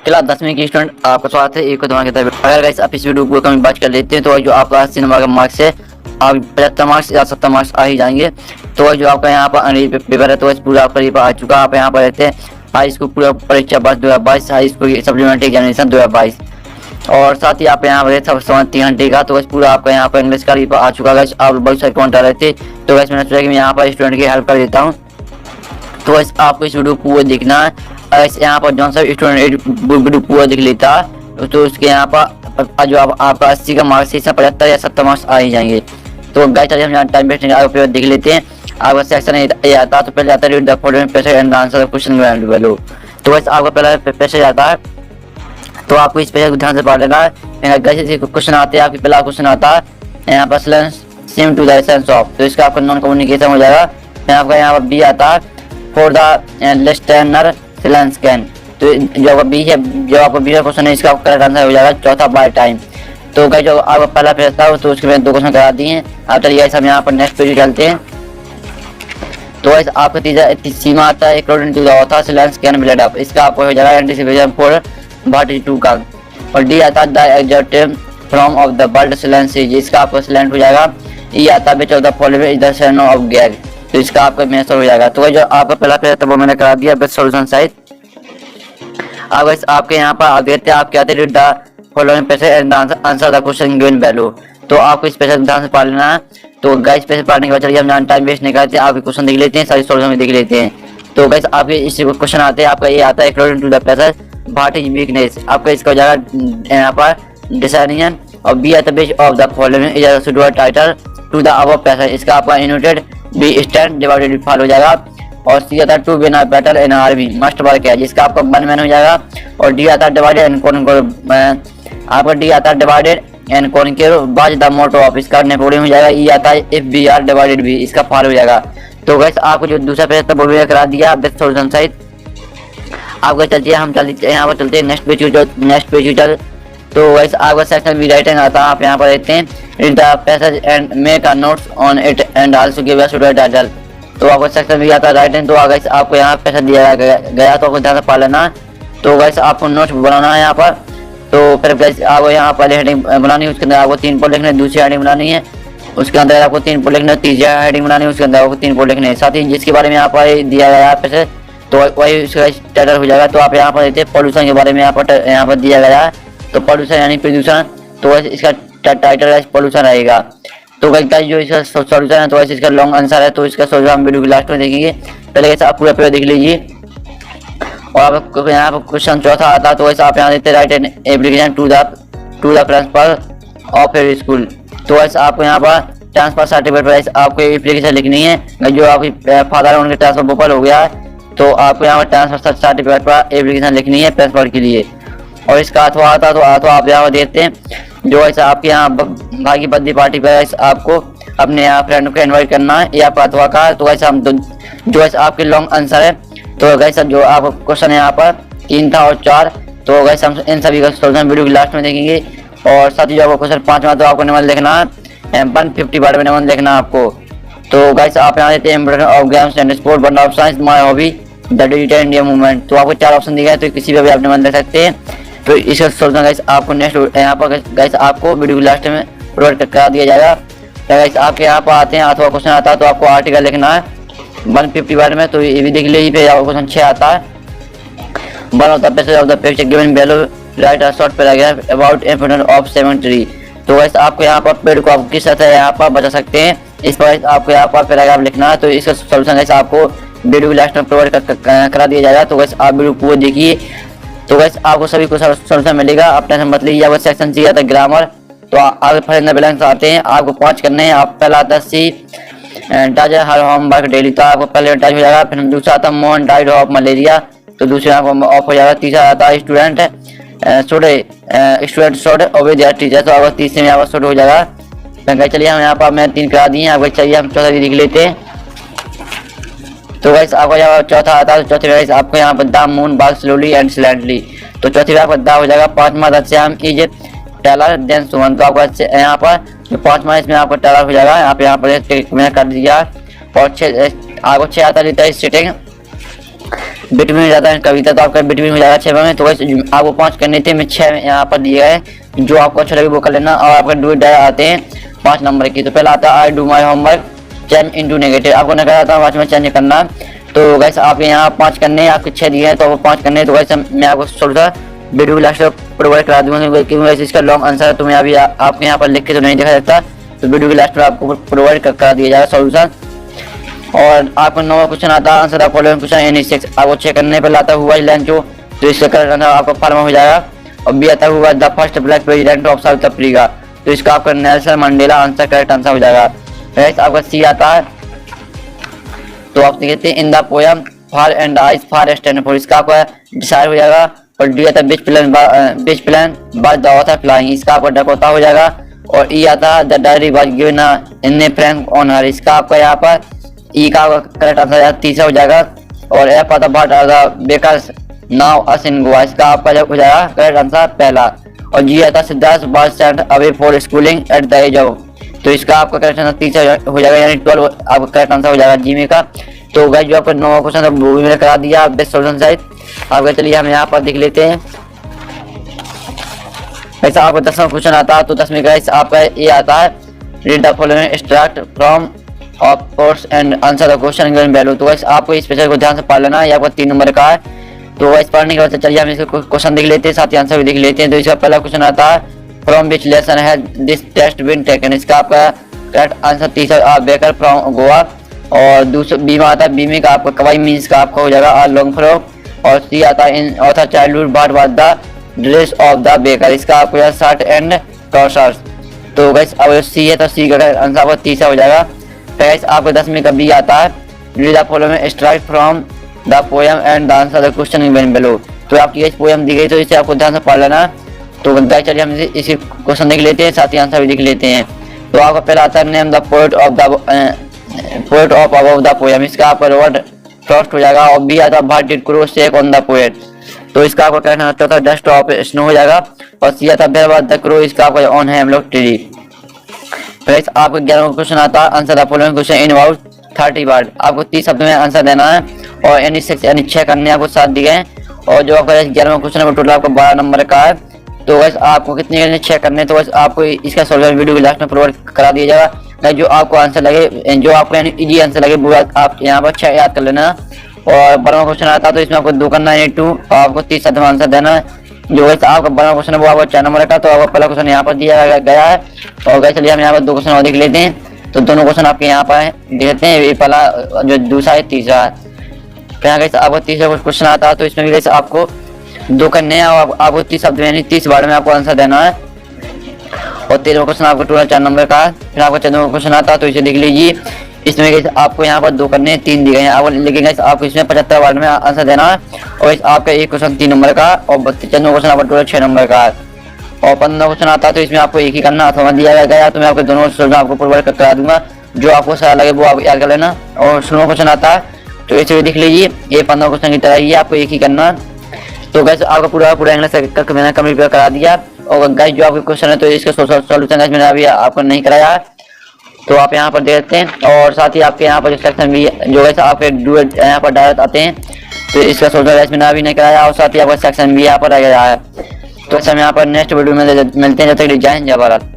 Class 10वीं की student आपका स्वागत है एक तुम्हारे तरफ। अगर गाइस आप इस वीडियो को कमी बात कर लेते हैं तो जो आपका 80 नंबर का मार्क्स है आप 75 मार्क्स या 70 मार्क्स आ ही जाएंगे। तो जो आपका यहाँ पर अंग्रेजी पेपर है तो पूरा आपका पेपर आ चुका है। आप यहाँ पर रहते हैं हाई स्कूल पूरा परीक्षा वर्ष 2022 हाई स्कूल की सप्लीमेंट्री एग्जामिनेशन 2022 और साथ ही आप यहाँ पर सब 3 घंटे का तो पूरा आपका यहाँ पर इंग्लिश का पेपर आ चुका है। आप बहुत सारे कॉन्ट आ रहे थे तो वैसे मैंने सोचा कि मैं यहाँ पर स्टूडेंट की हेल्प कर देता हूँ। तो वैसे आपको इस वीडियो को पूरा देखना है। ऐसे यहाँ पर जौन सा स्टूडेंट वीडियो पूरा देख लेता है तो उसके यहाँ पर जो आपका 80 का मार्क्स है 75 या 70 मार्क्स आ ही जाएंगे। तो गाइस हम यहाँ टाइम वेस्ट नहीं पेपर देख लेते हैं। आपका सेक्शन ये आता तो पहले आता है read the following passage and answer the question below. तो वैसे आपका पहला पैसेज आता है तो आपको इस पैसेज को ध्यान से पढ़ लेना है। गाइस क्वेश्चन आते हैं आपके पहला क्वेश्चन आता है यहाँ पर same to the essence of, तो इसका आपका नॉन कम्युनिकेशन हो जाएगा। फिर आपका यहाँ पर बी आता है फॉर द लिस्टनर सिलेंस कैन, तो जो आपका बी है जो आपका बी का क्वेश्चन है इसका करेक्ट आंसर हो जाएगा चौथा बाय टाइम। तो गाइस जो आपका पहला पेज था तो उसके मैंने 2 क्वेश्चन करा दिए हैं। अब चलिए हम यहाँ पर नेक्स्ट पेज चलते हैं। तो गाइस आपका तीसरा सीमा आता है according to the author silence can be laid up, इसका आपको हो जाएगा anticipation for what is to का। और डी आता है the exact form of the word silence is, इसका आपको सिलेंट हो जाएगा। ई आता है which of the following is the synonym of gag, तो इसका आपका मेंशन हो जाएगा। तो जो आपका पहला पेज था वो मैंने करा दिया विद सॉल्यूशन साइड। अब गाइस आपके यहाँ पर आप देखते हैं आप क्या read the following passage and answer the question given value, तो आपको इस पैसेज ध्यान से पढ़ लेना है। तो गाइस पैसेज पढ़ने के बाद चलिए हम टाइम वेस्ट नहीं करते, आप क्वेश्चन देख लेते हैं, सारी सॉल्यूशन देख लेते हैं। तो गाइस आपके इस क्वेश्चन आते हैं आपका ये आता है according to the passage what is weakness, आपका इसका हो जाएगा यहाँ पर डिसाइनियन। और बी आता है base of the following is a suitable title to the above passage, इसका आपका united we stand divided fall हो जाएगा। और सी आता है to win a battle in army must work है, जिसका आपका 1 मैन हो जाएगा। और डी आता है डिवाइडेड एंड कॉन्कर, आपका डी आता है divided and conquer was the motto of, इसका नेपोलियन हो जाएगा। ई आता है if we are divided we, इसका फॉलो हो जाएगा। तो गाइस आपको जो दूसरा पेज था वो भी करा दिया विद सॉल्यूशन साइड। आपको चलते हैं हम चलते हैं यहाँ पर चलते हैं नेक्स्ट पेज चल। तो गाइस आपका सेक्शन बी राइटिंग आता है, आप यहाँ पर देखते हैं read the passage and make a notes on it and also give a suitable title, तो आपको सेक्शन भी आता है राइटिंग। तो गाइस आपको यहाँ पैसा दिया गया तो आपको ध्यान से पढ़ लेना। तो गाइस आपको नोट्स बनाना है यहाँ पर। तो फिर गाइस आपको यहाँ पहले हेडिंग बनानी है, उसके अंदर आपको 3 पॉइंट लिखने हैं, दूसरी हेडिंग बनानी है उसके अंदर आपको 3 पॉइंट लिखना है, तीसरी हेडिंग बनानी है उसके अंदर आपको 3 पॉइंट लिखने हैं। साथ ही जिसके बारे में यहाँ पर दिया गया है पैसे तो वही उसका टाइटल हो जाएगा। तो आप यहाँ पर देखते हैं पॉल्यूशन के बारे में यहाँ पर दिया गया है, तो पॉल्यूशन यानी प्रदूषण, तो इसका टाइटल पॉल्यूशन रहेगा। तो गाइस जो इसका सॉल्यूशन है तो वैसे इसका लॉन्ग आंसर है, तो इसका सॉल्यूशन हम वीडियो के लास्ट में देखेंगे। पहले कैसे आप पूरा पेपर देख लीजिए। और आपको यहाँ पर क्वेश्चन चौथा आता है, तो वैसे आप यहाँ देखते write an application to the principal of your school, तो वैसे आपको यहाँ पर ट्रांसफर सर्टिफिकेट पर आपको एप्लीकेशन लिखनी है। जो आपकी फादर उनके ट्रांसफर भोपाल हो गया है तो आपको यहाँ पर ट्रांसफर सर्टिफिकेट पर एप्लीकेशन लिखनी है प्रिंसिपल के लिए। और इसका अथवा आता तो आप यहाँ पर देखते हैं जो ऐसा आपके यहाँ भाई की बर्थडे पार्टी पर आपको अपने यहाँ फ्रेंड को इनवाइट करना है या अथवा का, तो ऐसा हम जो ऐसा आपके लॉन्ग आंसर है। तो वैसा जो आप क्वेश्चन है यहाँ पर 3 था और 4, तो वैसे हम इन सभी का सॉल्यूशन वीडियो के लास्ट में देखेंगे। और साथ ही जो आपको क्वेश्चन 5वां तो आपको निबंध लिखना है 150 वर्ड में निबंध लिखना है आपको। तो गाइस आप यहाँ देते हैं important of games and sport one of science my hobby the digital India movement, तो आपको 4 ऑप्शन दिए गए तो किसी पर भी आप निबंध लिख सकते हैं। तो इसका सॉल्यूशन गाइस आपको नेक्स्ट यहाँ पर गाइस आपको वीडियो के लास्ट में प्रोवाइड करा दिया जाएगा। तो गाइस आपके यहाँ पर आते हैं अथवा क्वेश्चन आता है तो आपको आर्टिकल लिखना है 150 वर्ड में, तो ये भी देख लीजिए। फिर आपको क्वेश्चन 6 आता है one of the passage of the picture given below write a short paragraph about importance of cemetery, तो गाइस आपको यहाँ पर पेड़ को आप किस तरह यहाँ पर बचा सकते हैं इस पर आपको यहाँ पर पैराग्राफ लिखना है। तो इसका सॉल्यूशन गाइस आपको वीडियो के लास्ट में प्रोवाइड करा दिया जाएगा। तो गाइस आप वीडियो पूरा देखिए। तो गाइस आपको सभी को सॉल्यूशन मिलेगा, आप टेंशन मत लीजिए। आपको सेक्शन सी आता है ग्रामर, तो आगे फर्स्ट बैलेंस आते हैं, आपको 5 करने हैं। आप पहला आता है सी डज हर होमवर्क डेली, तो आपको पहले टच हो जाएगा। फिर दूसरा आता है मोहन डाइड ऑफ मलेरिया, तो दूसरे आपको ऑफ हो जाएगा। तीसरा आता है स्टूडेंट शुड ओबे देयर टीचर, तो आपको तीसरे में आपका शुड हो जाएगा। फिर चलिए हम यहाँ पर मैं 3 करा दिए, आपको चाहिए हम चौथा भी देख लेते हैं। तो गाइस आपको यहाँ चौथा आता है, चौथे में आपको यहाँ पर the moon bag slowly and silently, तो चौथे में आपका दा हो जाएगा। 5वां the Shyam is taller than Suman, तो आपको यहाँ पर जो 5वां इसमें आपको टेलर हो जाएगा, आप यहाँ पर मैंने कर दिया। और आपको 6 आता है सिटिंग बिटवीन जाता है कविता, तो आपका बिटवीन हो जाएगा 6 में। तो वैसे आपको 5 करने थे, मैं 6 यहाँ पर दिए गए, जो आपको अच्छा लगे वो कर लेना। और आपका डू डाय आते हैं 5 नंबर की। तो पहला आता है I do my homework change into negative, आपको नजर आता है 5 में चेंज करना। तो वैसे आप यहाँ 5 करने हैं, आपके 6 दिए हैं तो आपको 5 करने हैं। तो वैसे मैं आपको सोल्यूशन वीडियो लास्ट प्रोवाइड करा दूंगा, क्योंकि वैसे इसका लॉन्ग आंसर है तो मैं अभी आपके यहाँ पर लिख के तो नहीं दिखा सकता, तो वीडियो के लास्ट में आपको प्रोवाइड करा दिया जाएगा सोल्यूशन। और आपको 9वां क्वेश्चन आता है answer the following question any 6, आपको चेक करने पर आता हुआ लंच जो, तो इसका करना आपका फार्मा हो जाएगा। और बी आता हुआ the first black president of south Africa, तो इसका आपका Nelson Mandela answer correct answer हो जाएगा। नेक्स्ट आपका सी आता है, तो आप देखते हैं in the poem fire and ice fire stand for, इसका आपका डिसाइड हो जाएगा। और डी आता है which plane by the author flying, इसका आपका डकोटा हो जाएगा। और ई आता है the diary was given in a Frank on her, इसका आपका यहाँ पर ई का करेक्ट आंसर तीसरा हो जाएगा। और एफ आता but are the bakers now as in Goa, इसका आपका हो जाएगा करेक्ट आंसर पहला। और जी आता Siddharth was sent away for schooling at the age of, तो इसका आपका करेक्ट आंसर तीसरा हो जाएगा, यानी 12 आपका करेक्ट आंसर हो जाएगा जी में का। तो गाइस जो आपका 9वां क्वेश्चन वो भी मैंने करा दिया बेस्ट सॉल्यूशन साइड आपका। चलिए हम यहाँ पर देख लेते हैं। ऐसा आपका 10वां क्वेश्चन आता है, तो 10वें गाइस आपका ये आता है read the following extract from of course and answer the question given value, तो वैसे आपको इस स्पेशल को ध्यान से पढ़ लेना है, ये आपका 3 नंबर का है। तो वैसे पढ़ने के बाद चलिए हम इसका क्वेश्चन देख लेते हैं, साथ ही आंसर भी देख लेते हैं। तो इसका पहला क्वेश्चन आता है फ्रॉम विच लेसन है दिस टेस्ट बीन टेकन, इसका आपका करेक्ट आंसर तीसरा बेकर फ्रॉम गोवा। और दूसरा बी में आता है, बी में का आपका कवाई मीन्स का आपका हो जाएगा लॉन्ग फ्रॉक। और सी आता है in author childhood but was the dress of the baker, इसका आपको शर्ट एंड ट्राउजर्स। तो गाइस अब सी है तो सी का आंसर आपका तीसरा हो जाएगा। गाइस आपको 10वें का बी आता है read the following extract from the poem and the answer the question given below, तो आपकी ये पोएम दी गई तो इसे आपको ध्यान से पढ़ लेना। तो गाइस चलिए हम इसी क्वेश्चन देख लेते हैं, साथ ही आंसर भी देख लेते हैं। तो आपका पहला आता है name the poet of above the poem, इसका आपका रॉबर्ट फ्रॉस्ट हो जाएगा। और बी आता है व्हाट डिड क्रो से ऑन द पोएट, तो इसका आपका कहना होता है डस्ट ऑफ स्नो हो जाएगा। और सी आता है वेयर द क्रो, इसका आपका ऑन हेमलॉक ट्री। गाइस आपका 11वां क्वेश्चन आता है answer the following question in about 30 word, आपको 30 शब्द में आंसर देना है। और यानी 6 करने आपको 7 दिए हैं। और जो आपका 11वां क्वेश्चन है वो टोटल आपका 12 नंबर का है। तो वैसे आपको कितने 6 करने, तो वैसे आपको इसका सॉल्यूशन वीडियो के लास्ट में प्रोवाइड करा दिया जाएगा। जो आपको आंसर लगे, जो आपको यानी इजी आंसर लगे वो आप यहाँ पर 6 याद कर लेना। और 12वां क्वेश्चन आता है तो इसमें आपको 2 करना है 2, और आपको 30 शब्द में आंसर देना है। जो वैसे आपका 12वां क्वेश्चन है वो आपको 4 नंबर का, तो आपका पहला क्वेश्चन यहाँ पर दिया गया है। और गाइस चलिए हम यहाँ पर 2 क्वेश्चन और देख लेते हैं। तो दोनों क्वेश्चन आपके यहाँ पर देखते हैं, ये पहला जो दूसरा है तीसरा है। फिर गाइस आपको तीसरा क्वेश्चन आता है तो इसमें भी गाइस आपको 2 करने हैं और आपको 30 शब्द यानी 30 वर्ड में आपको आंसर देना है। और 13वां क्वेश्चन आपको टोटल 4 नंबर का है। फिर आपका 14वां क्वेश्चन आता है तो इसे देख लीजिए, इसमें गाइस आपको यहाँ पर 2 करने हैं, 3 दिए गए हैं आपको, लेकिन गाइस आपको इसमें 75 वर्ड में आंसर देना है। और आपका एक क्वेश्चन 3 नंबर का और 14वां क्वेश्चन आपका टोटल 6 नंबर का है। और 15वां क्वेश्चन आता है तो इसमें आपको एक ही करना अथवा दिया गया, तो मैं आपको दोनों सॉल्यूशन आपको प्रोवाइड करा दूंगा, जो आपको सही लगे वो आप याद कर लेना। और 16वां क्वेश्चन आता है तो इसे भी देख लीजिए, ये 15वां क्वेश्चन की तरह ही आपको एक ही करना। तो गाइस आपका पूरा इंग्लिश का मैंने कंप्लीट करा दिया। और गाइस जो आपके क्वेश्चन है तो इसका सॉल्यूशन गाइस मैंने अभी आपको नहीं कराया है, तो आप यहाँ पर देखते हैं। और साथ ही आपके यहाँ पर जो सेक्शन भी जो गाइस आपके यहाँ पर डायरेक्ट आते हैं, तो इसका सॉल्यूशन गाइस मैंने अभी नहीं कराया। और साथ ही आपका सेक्शन भी यहाँ पर आ गया है। तो हम यहाँ पर नेक्स्ट वीडियो में मिलते हैं, जब तक जय हिंद जय भारत।